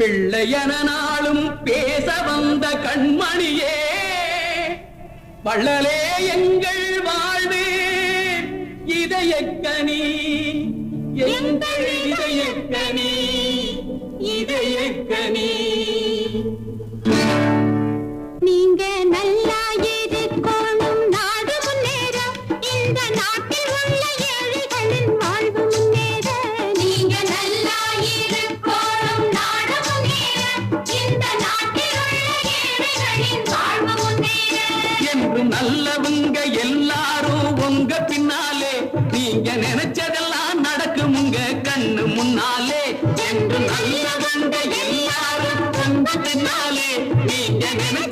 பிள்ளையன நாளும் பேச வந்த கண்மணியே, வள்ளலே எங்கள் வாழ்வு இதயக்கனி, எங்கள் இதயக்கனி, இதயக்கனி. நீங்க நல்லா இருக்கணும், நாடு முன்னேற, இந்த நாட்டில் உள்ள ஏழைகளின் வாழ்வு முன்னேற. நீங்க நல்லா இருக்கணும், நாடு முன்னேற, இந்த நாட்டில் உள்ள ஏழைகளின் வாழ்வு முன்னேற. என்று நல்லவங்க எல்லாரும் உங்க பின்னாலே, நீங்க நினைச்சதெல்லாம் நடக்கும் உங்க கண்ணு முன்னாலே. என்று நல்லவங்க எல்லாரும் உங்க பின்னாலே, நீங்க நினைச்ச